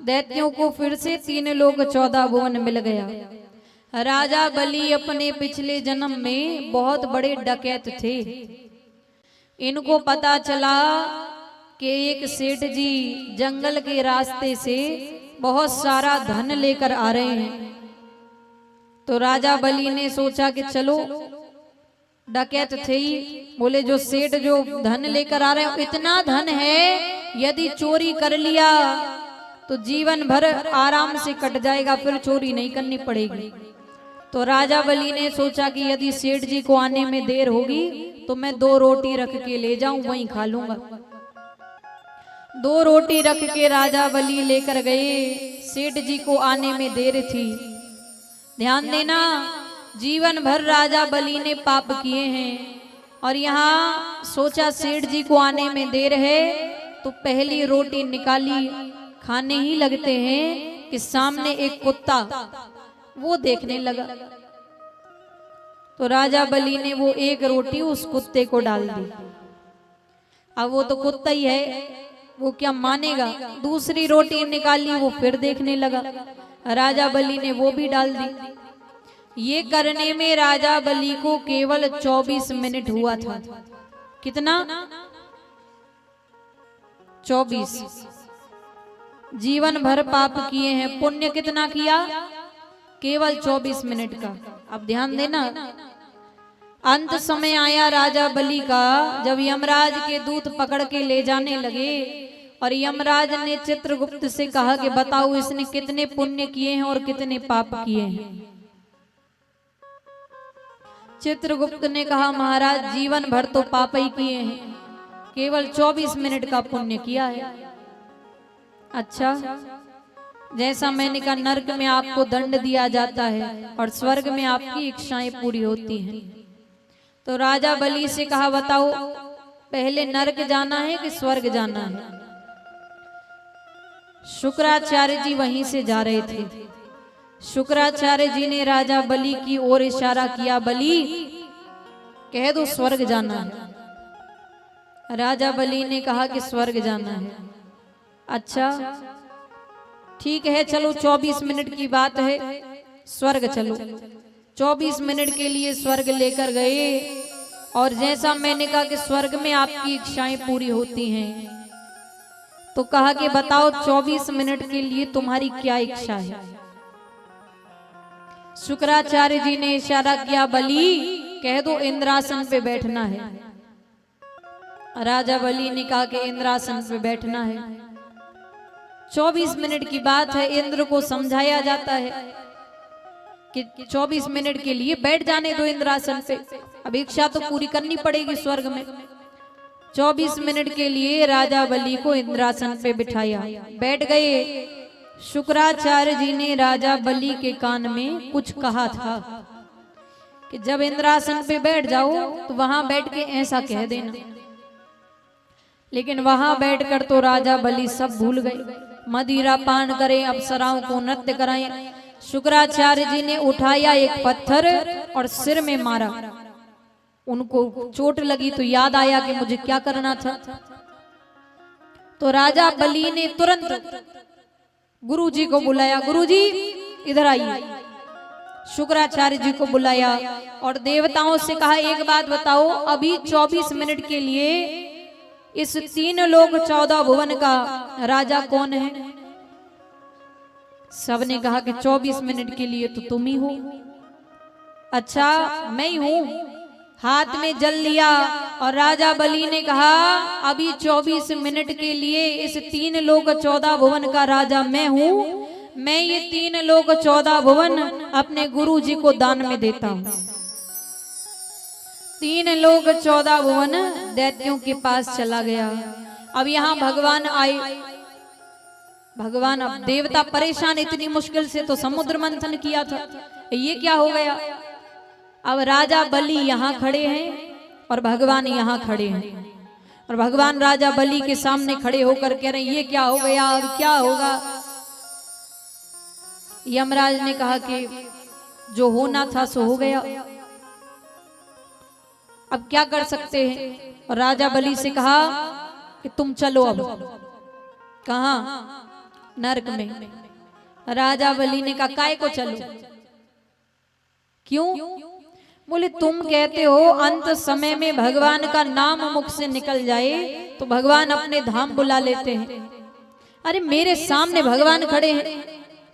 दैत्यों को फिर से 3 लोक 14 भुवन मिल गया। राजा बलि अपने पिछले जन्म में बहुत बड़े डकैत थे। इनको पता चला कि एक सेठ जी जंगल के रास्ते से बहुत सारा धन लेकर आ रहे हैं। तो राजा बलि ने सोचा कि चलो, डकैत थे ही, बोले जो सेठ जो धन लेकर आ रहे हैं इतना धन है, यदि चोरी कर लिया तो जीवन भर आराम से कट जाएगा, फिर चोरी नहीं करनी पड़ेगी। तो राजा बलि ने सोचा कि यदि सेठ जी को आने में देर होगी तो मैं 2 रोटी रख के ले जाऊं, वहीं खा लूंगा। 2 रोटी रख के राजा बलि लेकर गए। सेठ जी को आने में देर थी। ध्यान देना, जीवन भर राजा बलि ने पाप किए हैं और यहाँ सोचा सेठ जी को आने में देर है तो पहली रोटी निकाली, खाने ही लगते हैं कि सामने एक कुत्ता वो देखने लगा। तो राजा बलि ने वो एक रोटी उस कुत्ते को डाल दी। अब वो तो कुत्ता ही है, वो क्या मानेगा। दूसरी रोटी निकाली, वो फिर देखने लगा। राजा बलि ने वो भी डाल दी। ये करने में राजा बलि को केवल 24 मिनट हुआ था। कितना? 24। जीवन भर पाप किए हैं, पुण्य कितना किया? केवल 24 मिनट का। अब ध्यान देना, अंत समय आया राजा बलि का, जब यमराज के दूत पकड़ के ले जाने लगे और यमराज ने चित्रगुप्त से कहा कि बताओ इसने कितने पुण्य किए हैं और कितने पाप किए हैं। चित्रगुप्त ने कहा महाराज जीवन भर तो पाप ही किए हैं, केवल 24 मिनट का पुण्य किया है। अच्छा, जैसा मैंने कहा नरक में आपको दंड दिया जाता है और स्वर्ग में आपकी इच्छाएं पूरी होती हैं। तो राजा बलि से कहा बताओ पहले नरक जाना है कि स्वर्ग जाना है। शुक्राचार्य जी वहीं से जा रहे थे। शुक्राचार्य जी ने राजा बलि की ओर इशारा किया, बलि कह दो स्वर्ग जाना है। राजा बलि ने कहा कि स्वर्ग जाना है। अच्छा ठीक है, चलो 24 मिनट की बात है, स्वर्ग चलो। 24 मिनट के लिए स्वर्ग लेकर गए और जैसा मैंने कहा कि स्वर्ग में आपकी इच्छाएं पूरी होती हैं, तो कहा कि बताओ 24 मिनट के लिए तुम्हारी क्या इच्छा है। शुक्राचार्य जी ने इशारा किया, बलि कह दो इंद्रासन पे बैठना है। राजा बलि ने कहा कि इंद्रासन पे बैठना है। 24 मिनट की बात है, इंद्र को समझाया जाता है कि 24 मिनट के लिए बैठ जाने दो इंद्रासन पे, अब इच्छा तो पूरी करनी पड़ेगी स्वर्ग में। 24 मिनट के लिए राजा बलि को इंद्रासन पे बिठाया, बैठ गए। शुक्राचार्य जी ने राजा बलि के कान में कुछ कहा था कि जब इंद्रासन पे बैठ जाओ तो वहां बैठ के ऐसा कह देना। लेकिन वहां बैठकर तो राजा बलि सब भूल गए। मदिरा पान करें, अप्सराओं को नृत्य कराएं। शुक्राचार्य जी ने उठाया एक पत्थर और सिर में मारा। उनको चोट लगी तो याद आया कि मुझे क्या करना था। तो राजा बलि ने तुरंत गुरुजी को बुलाया, गुरुजी इधर आइए। शुक्राचार्य जी को बुलाया और देवताओं से कहा एक बात बताओ, अभी 24 मिनट के लिए इस 3 लोक 14 भुवन का राजा कौन है? सबने कहा कि 24 मिनट के लिए तो तुम ही हो। अच्छा मैं ही हूं। हाथ में जल लिया और राजा बलि ने कहा अभी 24 मिनट के लिए इस 3 लोक 14 भुवन का राजा मैं हूं। मैं ये 3 लोक 14 भुवन अपने गुरु जी को दान में देता हूं। 3 लोक 14 भुवन दैत्यों के पास चला गया। अब यहाँ भगवान आए। भगवान, अब देवता परेशान, इतनी मुश्किल से तो समुद्र मंथन किया था, ये क्या हो गया। अब राजा बलि यहाँ खड़े हैं और भगवान यहाँ खड़े हैं और भगवान राजा बलि के सामने खड़े होकर कह रहे हैं ये क्या हो गया, अब क्या होगा। यमराज ने कहा कि जो होना था सो हो गया, अब क्या कर सकते हैं। और राजा बलि से कहा कि तुम चलो। अब कहा? नरक में। राजा बलि ने कहा काय को चलो, क्यों? बोले तुम कहते हो अंत समय में भगवान का नाम मुख से निकल जाए तो भगवान अपने धाम बुला लेते हैं। अरे मेरे सामने भगवान खड़े हैं,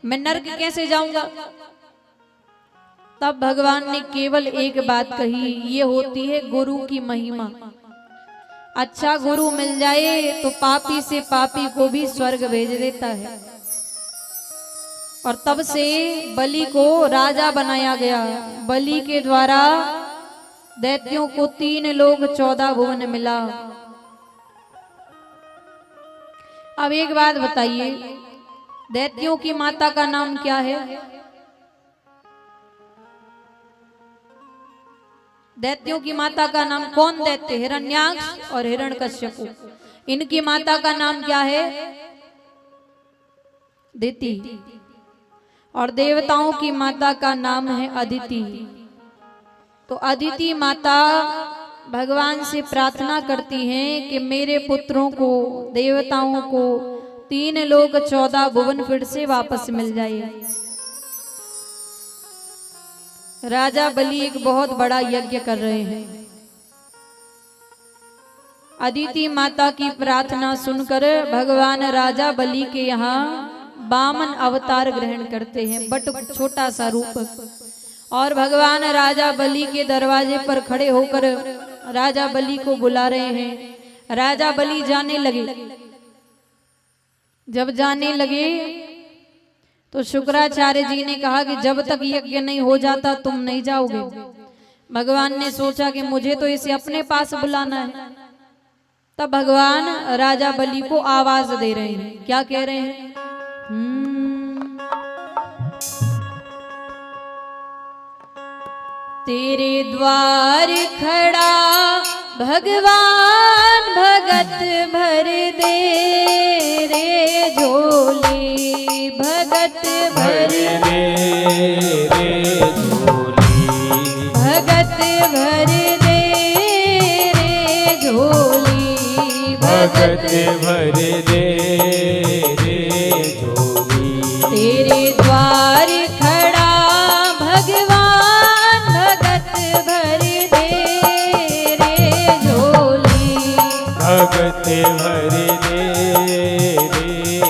मैं नरक कैसे जाऊंगा? तब भगवान ने केवल एक बात कही, ये होती है गुरु की महिमा। अच्छा गुरु मिल जाए तो पापी से पापी को भी स्वर्ग भेज देता है। और तब से बलि को राजा बनाया गया। बलि के द्वारा दैत्यों को 3 लोक 14 भुवन मिला। अब एक बात बताइए, दैत्यों की माता का नाम क्या है? दैत्यों की माता का नाम कौन दैत्य? हिरण्याक्ष और हिरण्यकश्यप। इनकी माता का नाम क्या है? दिति। और देवताओं की माता का नाम है अदिति। तो अदिति माता भगवान से प्रार्थना करती हैं कि मेरे पुत्रों को, देवताओं को 3 लोक 14 भुवन फिर से वापस मिल जाए। राजा बलि एक बहुत बड़ा यज्ञ कर रहे हैं। अदिति माता की प्रार्थना सुनकर भगवान राजा बलि के यहाँ वामन अवतार ग्रहण करते हैं, बट छोटा सा रूप। और भगवान राजा बलि के दरवाजे पर खड़े होकर राजा बलि को बुला रहे हैं। राजा बलि जाने लगे। जब जाने लगे तो शुक्राचार्य जी ने कहा कि जब तक यज्ञ नहीं हो जाता तुम नहीं जाओगे। भगवान ने सोचा कि मुझे तो इसे अपने पास बुलाना है। तब भगवान राजा बलि को आवाज दे रहे हैं। क्या कह रहे हैं? तेरे द्वार खड़ा भगवान भगत भर दे रे झोली, भगत भर दे रे झोली, भगत भर दे रे झोली, भगत भर दे रे झोली। तेरे द्वार खड़ा भगवान भगत भर दे रे झोली, भगत भर दे रे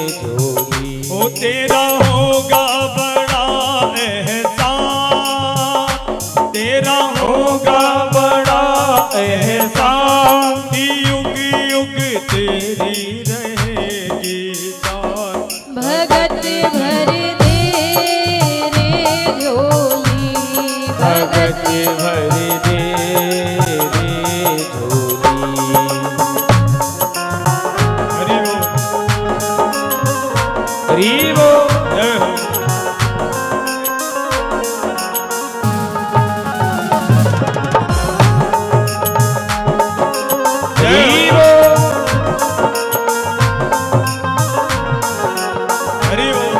झोली। ओ तेरा होगा बड़ा एहसान, तेरा होगा बड़ा एहसान, युग युग तेरी रहेगी शान। भगत भर दे रे झोली, भगत भर दे रे झोली। हरि बोल, जय हो। हरि बोल, हरि बोल।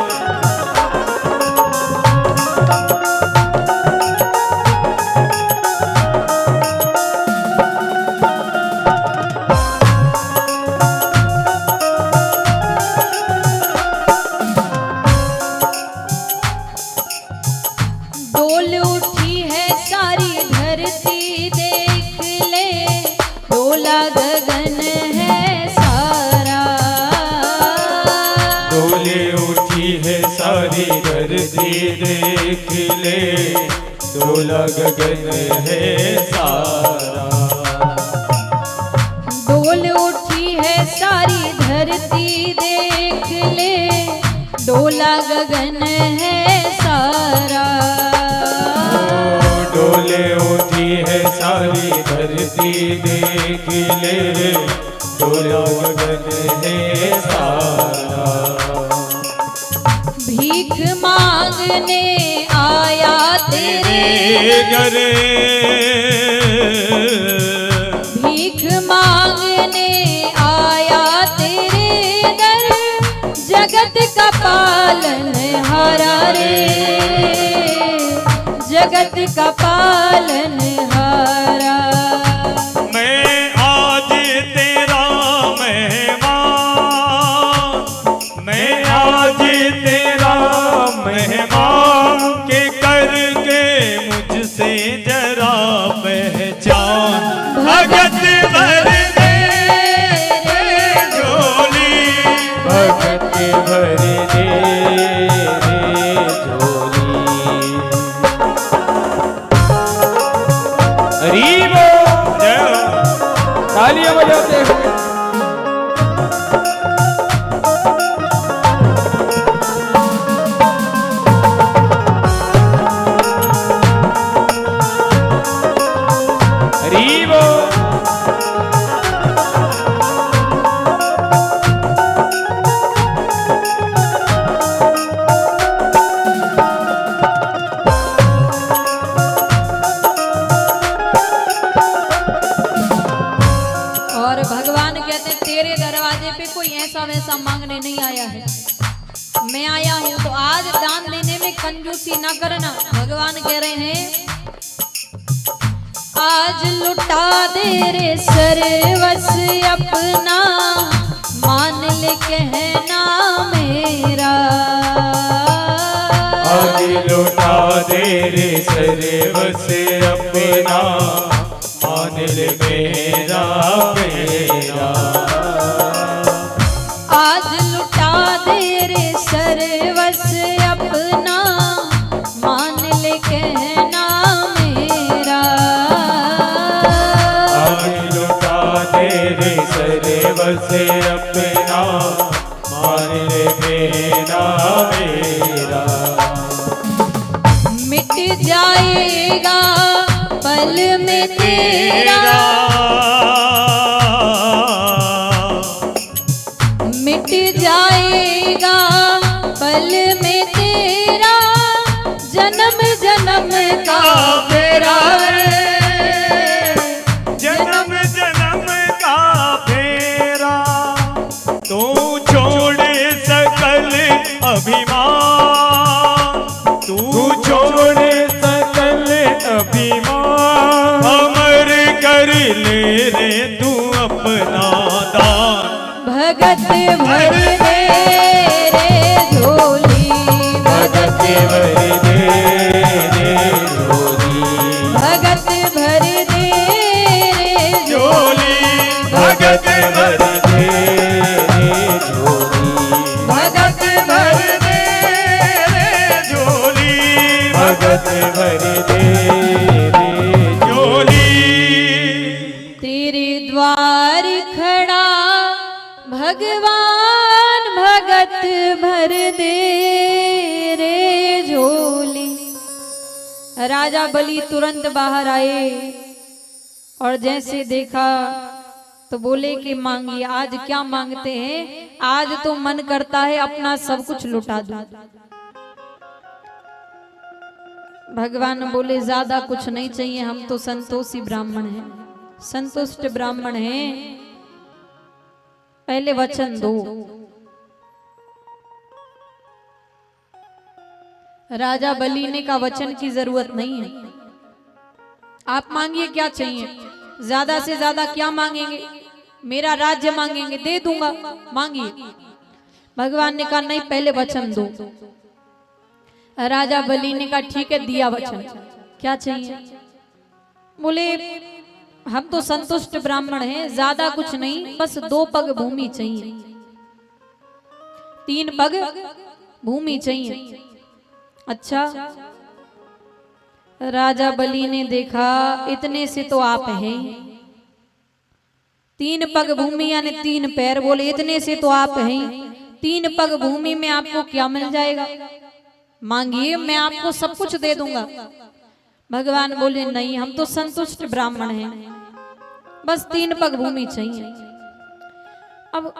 डोल उठी है सारी धरती देख ले, डोला गगन है सारा। डोले उठी है सारी धरती देख ले, डोला गगन है सारा। डोल उठी है सारी धरती देख ले, डोला गगन है सारा। डोले उठी है सारी धरती देख ले, डोला गगन है सारा। भीख मांगने आया तेरे घरे, भीख मांगने आया तेरे दर, जगत का पालन हारा रे, जगत का पालन हारा। मैं आज तेरा मेहमान, मैं आज के भर दे रे झोली। हरि बोल, जय हो। तालियां बजाते हुए हरि बोल। और भगवान कहते हैं तेरे दरवाजे पे कोई ऐसा वैसा मांगने नहीं आया है, मैं आया हूं तो आज दान देने में कंजूसी ना करना। भगवान कह रहे हैं आज लुटा दे रे सर्वस अपना, मान ले कहना मेरा। आज लुटा दे रे सर्वस अपना, मान ले मेरा मेरा। आज लुटा दे रे सर्वस अपना, मान ले कहना मेरा। आज लुटा दे रे सर्वस अपना, मान ले मेरा मेरा। मिट जाएगा पल में तेरा, मिट जाएगा पल में तेरा, जन्म जन्म का फेरा रे, जन्म जन्म का फेरा। तू छोड़े सकल अभिमान, तू छोड़े सकल अभिमान, अमर कर ले रे तू अपना दान। भगत भर दे रे झोली, भगत भर दे रे झोली, भगत भर दे रे झोली, भगत भर दे रे झोली, भगत भर दे रे झोली, भगत भर दे रे झोली। तेरे द्वार खड़ा भगवान, भगत भर दे रे झोली। राजा बलि तुरंत बाहर आए और जैसे देखा तो बोले कि मांगिए। आज क्या मांगते हैं? आज तो मन करता है अपना सब कुछ लुटा दूं। भगवान बोले ज्यादा कुछ नहीं चाहिए, हम तो संतोषी ब्राह्मण हैं, संतुष्ट ब्राह्मण हैं, पहले वचन दो। राजा बलि ने कहा वचन की जरूरत नहीं है, आप मांगिए क्या चाहिए, ज्यादा से ज्यादा क्या मांगेंगे, मेरा राज्य मांगेंगे, दे दूंगा, मांगिए। भगवान ने कहा नहीं, पहले वचन दो। राजा बलि ने कहा ठीक है, दिया वचन, क्या चाहिए? बोले हम तो संतुष्ट ब्राह्मण हैं, ज्यादा कुछ नहीं, बस 2 पग भूमि चाहिए, 3 पग भूमि चाहिए। अच्छा, राजा बलि ने देखा इतने से तो आप हैं, 3 पग भूमि यानी 3 पैर, बोले इतने से तो आप हैं, 3 पग भूमि में आपको क्या मिल जाएगा, मांगिए मैं आपको सब कुछ दे दूंगा। भगवान बोले नहीं, हम तो संतुष्ट ब्राह्मण हैं, बस 3 पग भूमि चाहिए। अब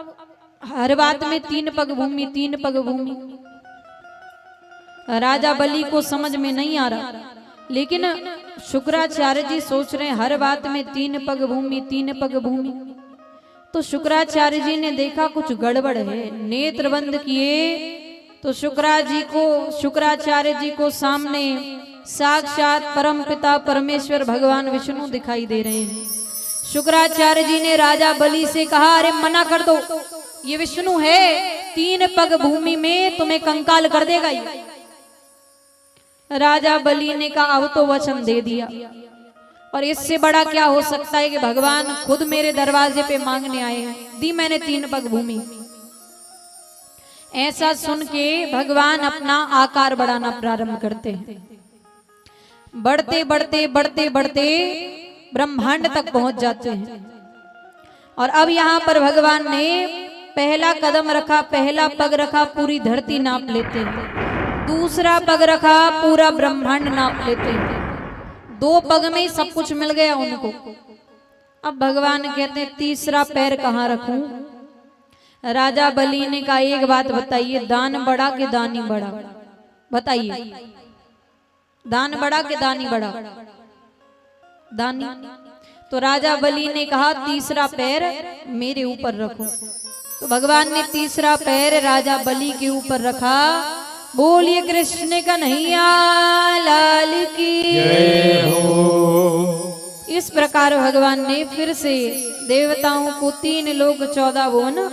हर बात में 3 पग भूमि, 3 पग भूमि, राजा बलि को समझ में नहीं आ रहा, लेकिन शुक्राचार्य जी सोच रहे हैं हर बात में 3 पग भूमि, 3 पग भूमि। तो शुक्राचार्य जी ने देखा कुछ गड़बड़ है, नेत्र बंद किए तो शुक्राचार्य जी को सामने साक्षात परम पिता परमेश्वर भगवान विष्णु दिखाई दे रहे हैं। शुक्राचार्य जी ने राजा बलि से कहा अरे मना कर दो, ये विष्णु है, 3 पग भूमि में तुम्हें कंकाल कर देगा ये। राजा बलि ने कहा अब तो वचन दे दिया, और इससे बड़ा क्या हो सकता है कि भगवान खुद मेरे दरवाजे पे मांगने आए हैं, दी मैंने 3 पग भूमि। ऐसा सुन के भगवान अपना आकार बढ़ाना प्रारंभ करते हैं। बढ़ते बढ़ते बढ़ते बढ़ते ब्रह्मांड तक पहुंच जाते हैं। और अब यहाँ पर भगवान ने पहला कदम रखा, पहला पग रखा, पूरी धरती नाप लेते हैं। दूसरा पग रखा, पूरा ब्रह्मांड नाप लेते हैं। 2 पग में सब कुछ मिल गया उनको। अब भगवान कहते हैं तीसरा पैर कहाँ रखूं? राजा बलि ने कहा एक बात बताइए, दान बड़ा कि दानी बड़ा? बताइए, दान बड़ा कि दानी बड़ा? दानी। तो राजा बलि ने कहा तीसरा पैर मेरे ऊपर रखो। तो भगवान ने तीसरा पैर राजा बलि के ऊपर रखा। बोलिए कृष्ण कन्हैया लाल की जय हो। इस प्रकार भगवान ने फिर से देवताओं को 3 लोक 14 भुवन